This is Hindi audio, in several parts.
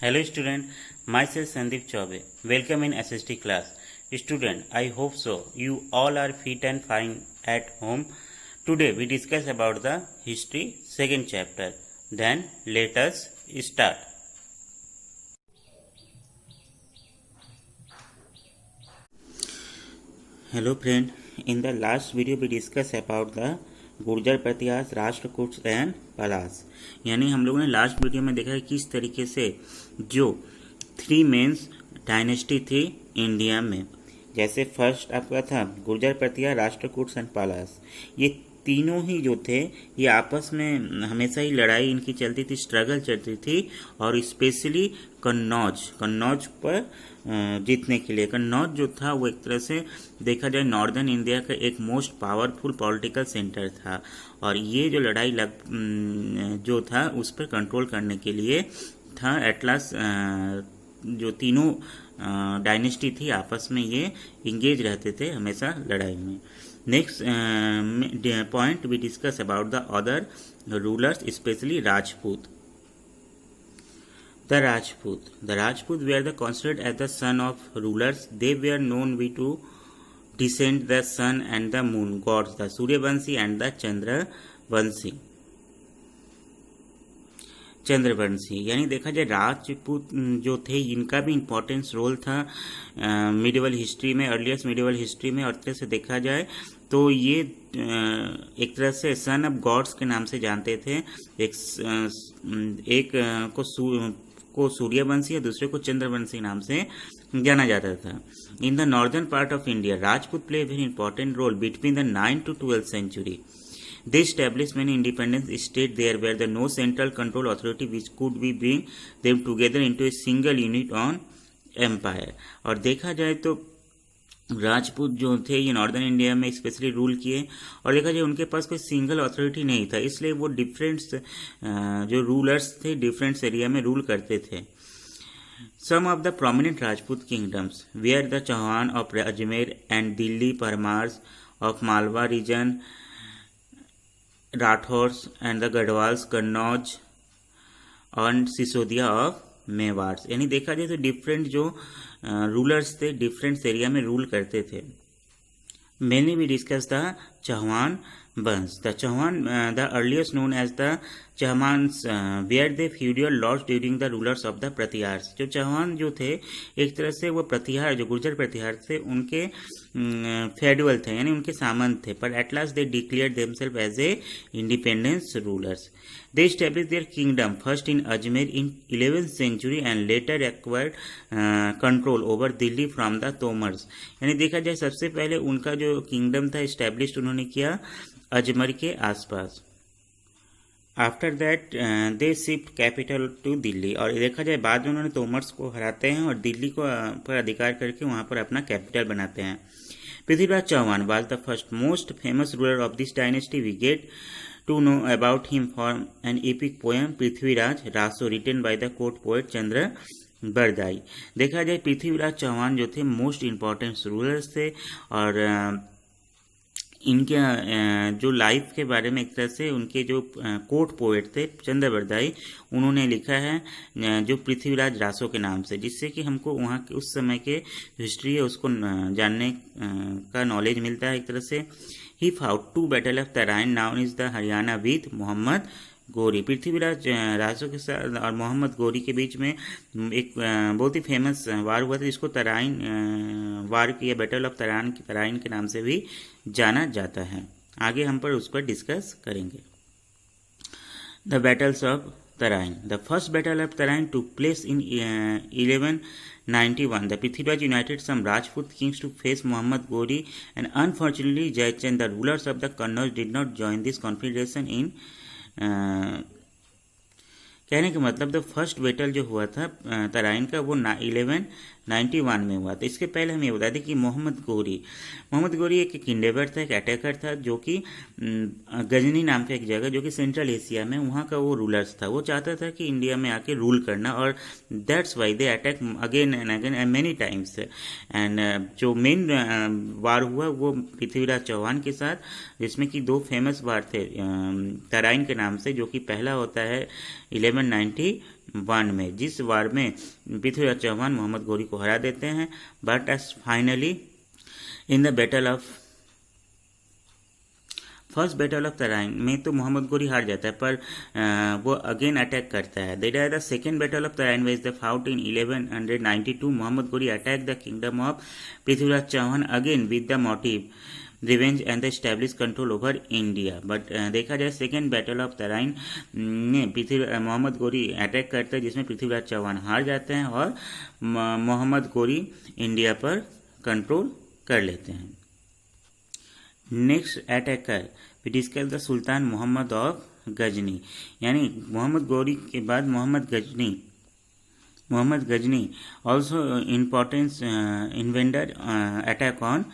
Hello student, myself Sandeep Chaube. Welcome in SST class. Student, I hope so. You all are fit and fine at home. Today we discuss about the history second chapter. Then let us start. Hello friend, in the last video we discuss about the Gurjara Pratihara Rashtrakuta and Palas. यानी हम लोगों ने लास्ट वीडियो में देखा है किस तरीके से जो थ्री मेंस डायनेस्टी थी इंडिया में। जैसे फर्स्ट आपका था गुर्जर प्रतिहार राष्ट्रकूट एंड पलास। ये तीनों ही जो थे ये आपस में हमेशा ही लड़ाई इनकी चलती थी, स्ट्रगल चलती थी। और स्पेशली कन्नौज पर जीतने के लिए। कन्नौज जो था वो एक तरह से देखा जाए नॉर्दर्न इंडिया का एक मोस्ट पावरफुल पॉलिटिकल सेंटर था। और ये जो लड़ाई जो था उस पर कंट्रोल करने के लिए था। एटलास जो तीनों डायनेस्टी थी आपस में ये इंगेज रहते थे हमेशा लड़ाई में। Next point we discuss about the other rulers, specially Rajput. The Rajput were considered as the son of rulers. They were known to descend the sun and the moon gods, the Suryavanshi and the Chandravanshi. यानी देखा जाए राजपूत जो थे इनका भी इम्पोर्टेंस रोल था मिडिवल हिस्ट्री में, अर्लियस्ट मिडिवल हिस्ट्री में। और तरह से देखा जाए तो ये एक तरह से सन ऑफ गॉड्स के नाम से जानते थे। एक को सूर्यवंशी और दूसरे को चंद्रवंशी नाम से जाना जाता था। In the northern part of India Rajput play very important role between the 9th to 12th century. They established many independent states there were the no central control authority which could be bring them together into a single unit on empire. और देखा जाए तो राजपूत जो थे ये नॉर्दर्न इंडिया में स्पेशली रूल किए। और देखा जाए उनके पास कोई सिंगल अथॉरिटी नहीं था, इसलिए वो डिफरेंट जो रूलर्स थे डिफरेंट एरिया में रूल करते थे। Some of the prominent Rajput kingdoms were the Chauhan of Ajmer and Delhi, Paramars of Malwa region, Rathores and the Garhwals, Kannauj और सिसोदिया ऑफ मेवाड़। यानी देखा जाए तो डिफरेंट जो रूलर्स थे डिफरेंट एरिया में रूल करते थे। Mainly we discuss the Chauhan वंश। The Chauhan the earliest known as the Chauhans were they feudal lords during the rulers of the Pratiharas. जो चौहान जो थे एक तरह से वो प्रतिहार जो गुर्जर प्रतिहार थे उनके फेडुअल थे, यानी उनके सामंत थे। पर at last they declare themselves as a independence rulers. They established their kingdom first in Ajmer in 11th century and later acquired control over Delhi from the Tomars. यानी देखा जाए सबसे पहले उनका जो किंगडम था इस्टेब्लिश उन्होंने किया अजमेर के आसपास। After that they shift capital to Delhi. और देखा जाए बाद में उन्होंने तोमर्स को हराते हैं और दिल्ली को पर अधिकार करके वहाँ पर अपना कैपिटल बनाते हैं। Prithviraj Chauhan was the first most famous ruler of this dynasty. We get to know about him from an epic poem Prithviraj Raso written by the court poet Chandra Bardai. देखा जाए पृथ्वीराज चौहान जो थे मोस्ट इम्पॉर्टेंट रूलर्स थे। और इनके जो लाइफ के बारे में एक तरह से उनके जो कोर्ट पोएट थे चंद्र बरदाई उन्होंने लिखा है जो पृथ्वीराज रासो के नाम से, जिससे कि हमको वहाँ के उस समय के हिस्ट्री है उसको जानने का नॉलेज मिलता है एक तरह से। He fought two battle of Tarain, now is the Haryana with Mohammad Ghori. Prithviraj Raso के साथ और मोहम्मद गोरी के बीच में एक बहुत ही फेमस वार हुआ था जिसको तराइन वार की बैटल ऑफ तराइन के नाम से भी जाना जाता है। आगे हम पर उस पर डिस्कस करेंगे। The battles of Tarain. The first battle of Tarain took place in 1191. The Prithviraj united some Rajput kings to face Muhammad Ghori, and unfortunately Jayachand, the rulers of the Kannauj, did not join this confederation in कहने का मतलब द फर्स्ट बैटल जो हुआ था तराइन का वो 1191 में हुआ था। इसके पहले हम ये बता दें कि मोहम्मद गोरी एक किंडेबर था, एक अटैकर था जो कि गजनी नाम का एक जगह जो कि सेंट्रल एशिया में वहाँ का वो रूलर्स था। वो चाहता था कि इंडिया में आके रूल करना और that's why they attack again and again many times. And जो मेन वार हुआ वो पृथ्वीराज चौहान के साथ, जिसमें कि दो फेमस वार थे तराइन के नाम से, जो कि पहला होता है 1191 में, जिस वार में पृथ्वीराज चौहान मोहम्मद गौरी को हरा देते हैं। But S finally in the battle of first battle of Tarain में तो मोहम्मद गौरी हार जाता है, पर वो अगेन अटैक करता है। That are the second battle of Tarain was the fought in 1192। Mohammad Ghori attack the kingdom of Prithviraj Chauhan again with the motive revenge and the establish control over India. But देखा जाए सेकेंड बैटल ऑफ तराइन में मोहम्मद गौरी अटैक करते हैं, जिसमें पृथ्वीराज चौहान हार जाते हैं और मोहम्मद गौरी इंडिया पर कंट्रोल कर लेते हैं। Next attacker we discuss the sultan Mohammad of Ghazni, यानी मोहम्मद गौरी के बाद Mohammad Ghazni also importance inventor attack on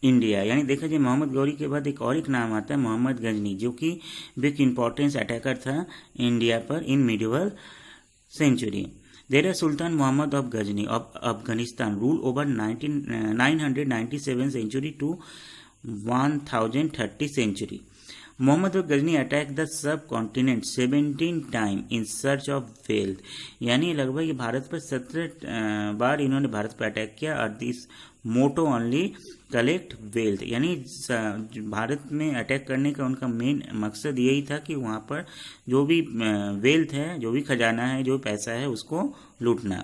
India. यानी देखा जाए मोहम्मद गौरी के बाद एक और एक नाम आता है मोहम्मद गजनी, जो कि बिग इम्पोर्टेंस अटैकर था इंडिया पर in medieval century. There is Sultan Muhammad of Ghazni of Afghanistan rule over 997 century to 1030 century. Muhammad of Ghazni attacked the subcontinent 17 times in search of wealth. यानी लगभग ये भारत पर 17 बार इन्होंने भारत पर अटैक किया और this motto only collect wealth, यानी भारत में अटैक करने का उनका मेन मकसद यही था कि वहाँ पर जो भी वेल्थ है, जो भी खजाना है, जो पैसा है, उसको लूटना।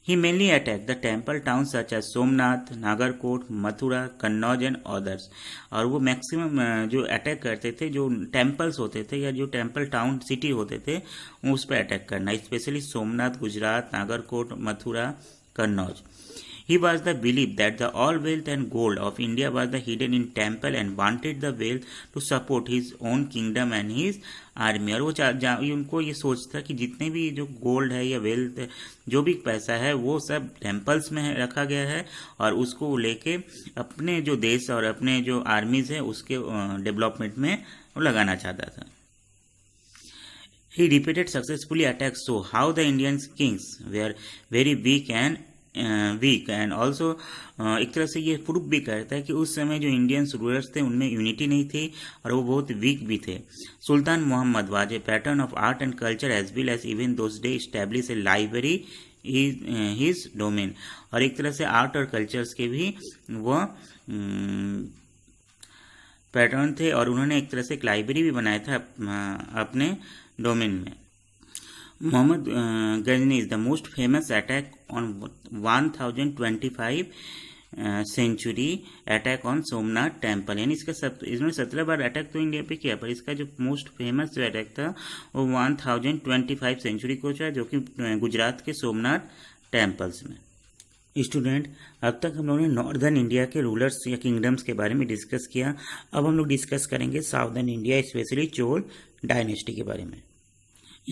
He mainly attacked the temple towns such as Somnath, Nagarkot, Mathura, Kannauj and others. और वो मैक्सिमम जो अटैक करते थे, जो टेम्पल्स होते थे या जो टेम्पल टाउन सिटी होते थे, उस पर अटैक करना, specially Somnath, Gujarat, Nagarkot, Mathura, Kannauj. He was the belief that the all wealth and gold of India was the hidden in temple and wanted the wealth to support his own kingdom and his army। और वो उनको ये सोच था कि जितने भी जो गोल्ड है या वेल्थ, जो भी पैसा है, वो सब टेम्पल्स में रखा गया है और उसको लेके अपने जो देश और अपने जो आर्मीज है उसके डेवलपमेंट में वो लगाना चाहता था। He repeated successfully attacks so how the Indian kings were very weak and also एक तरह से ये प्रूफ भी करता है कि उस समय जो इंडियन रूलर्स थे उनमें यूनिटी नहीं थी और वो बहुत वीक भी थे। Sultan Mohammad was a patron of art and culture as well as even those day establish a library his domain. और एक तरह से आर्ट और कल्चर्स के भी वो पैटर्न थे और उन्होंने एक तरह से एक लाइब्रेरी भी बनाया था अपने डोमेन में। Muhammad Ghazni is the most famous attack on 1025 century attack on Somnath temple. यानी इसका इन्होंने 17 बार अटैक तो इंडिया पे किया, पर इसका जो मोस्ट फेमस जो अटैक था वो 1025 सेंचुरी को था, जो कि गुजरात के सोमनाथ टेम्पल्स में। स्टूडेंट, अब तक हम लोगों ने नॉर्दर्न इंडिया के रूलर्स या किंगडम्स के बारे में डिस्कस किया। अब हम लोग डिस्कस करेंगे southern India, specially Chola dynasty के बारे में।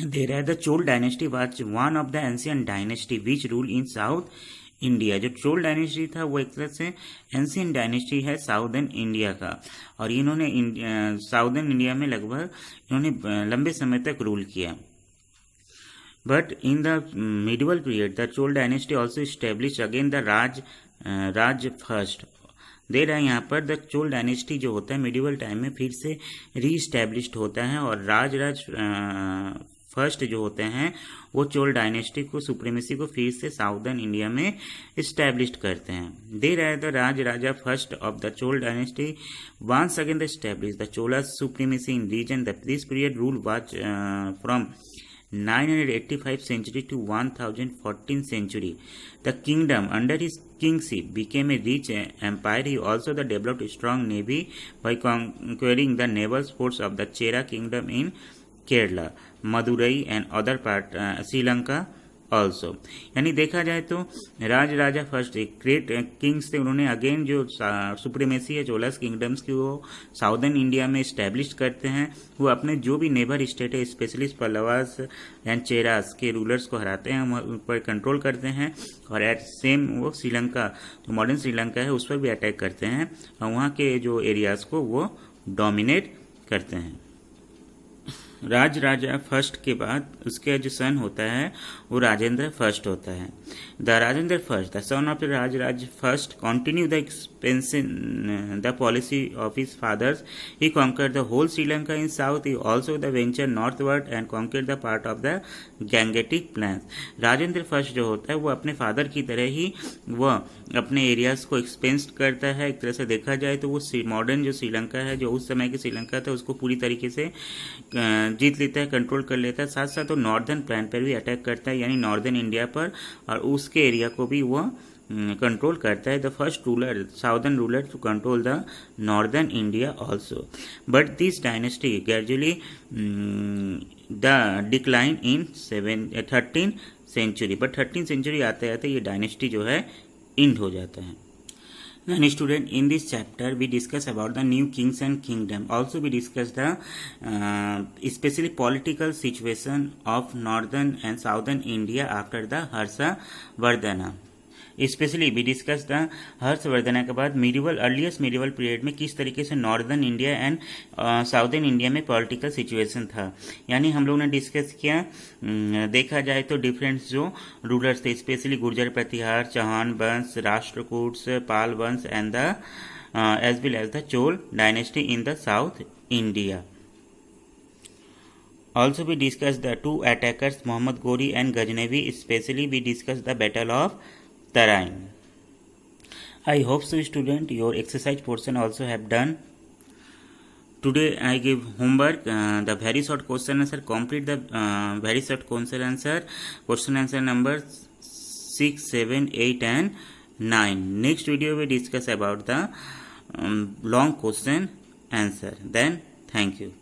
There are the Chol dynasty was one of the ancient dynasty which ruled in South India। जो चोल डायनेस्टी था वो एक तरह से एंशियंट डायनेस्टी है साउदर्न इंडिया का, और इन्होंने साउदर्न इंडिया में लगभग इन्होंने लंबे समय तक रूल किया। But in the medieval period the Chola dynasty also establish again the Raja first. दे रहा है यहाँ पर द चोल डायनेस्टी जो होता है मिडिवल टाइम में फिर से रीस्टैब्लिश्ड होता है और राज फर्स्ट जो होते हैं वो चोल डायनेस्टी को सुप्रीमेसी को फिर से साउदर्न इंडिया में इस्टेब्लिश करते हैं। दे रहा है the Raja first of the Chola dynasty once again the establish the Chola supremacy in region. This period rule was from 985 century to 1014 century. The kingdom under his kingship became a rich empire. He also developed a strong navy by conquering the naval force of the Chera kingdom in Kerala, Madurai and other part Sri Lanka also. यानी देखा जाए तो राजा फर्स्ट एक ग्रेट किंग्स थे, उन्होंने अगेन जो सुप्रीमेसी है चोलास किंगडम्स की वो साउदर्न इंडिया में इस्टेब्लिश करते हैं। वो अपने जो भी नेबर स्टेट है स्पेशली पल्लवास एंड चेरास के रूलर्स को हराते हैं, उन पर कंट्रोल करते हैं और एट सेम वो श्रीलंका जो मॉडर्न श्रीलंका है उस पर भी अटैक करते हैं और वहाँ के जो एरियाज़ को वो डोमिनेट करते हैं। राजा फर्स्ट के बाद उसके जो सन होता है वो राजेंद्र फर्स्ट होता है। The Rajendra first, the son of the Raja first, continue the expansion the policy of his fathers. He conquered the whole Sri Lanka in south. He also the venture northward and conquered the part of the Gangetic Plains. Rajendra first जो होता है वो अपने फादर की तरह ही वह अपने एरियाज को एक्सपेंस करता है। एक तरह से देखा जाए तो वो मॉडर्न जो श्रीलंका है, जो उस समय की श्रीलंका था, उसको पूरी तरीके से जीत लेता है, कंट्रोल कर लेता है। साथ साथ वो नॉर्दर्न प्लान पर भी अटैक करता है, यानी नॉर्दर्न इंडिया पर, और उसके एरिया को भी वह कंट्रोल करता है। The first ruler, southern ruler to control the northern India also, but this dynasty gradually the decline in 13th century, but 13th century आते आते ये डायनेस्टी जो है इंड हो जाता है। Then student, in this chapter we discuss about the new kings and kingdom. Also we discuss the especially political situation of northern and southern India after the Harshvardhan. Specially भी डिस्कस द हर्षवर्धन के बाद मीडिवल, अर्लीस्ट मीडिवल पीरियड में किस तरीके से northern India and southern India में पॉलिटिकल सिचुएशन था। यानी हम लोग ने डिस्कस किया, देखा जाए तो डिफरेंट जो रूलर्स थे, स्पेशली गुर्जर प्रतिहार, चौहान वंश, राष्ट्रकूट्स, पाल वंश and the as well as the Chola dynasty in the South India. Also we discussed the two attackers Muhammad Ghori and Ghaznavi. Especially we discussed the battle of Tarain. I hope so student your exercise portion also have done. Today I give homework, the very short question answer, complete the very short question answer number 6, 7, 8 and 9. Next video we discuss about the long question answer. Then thank you.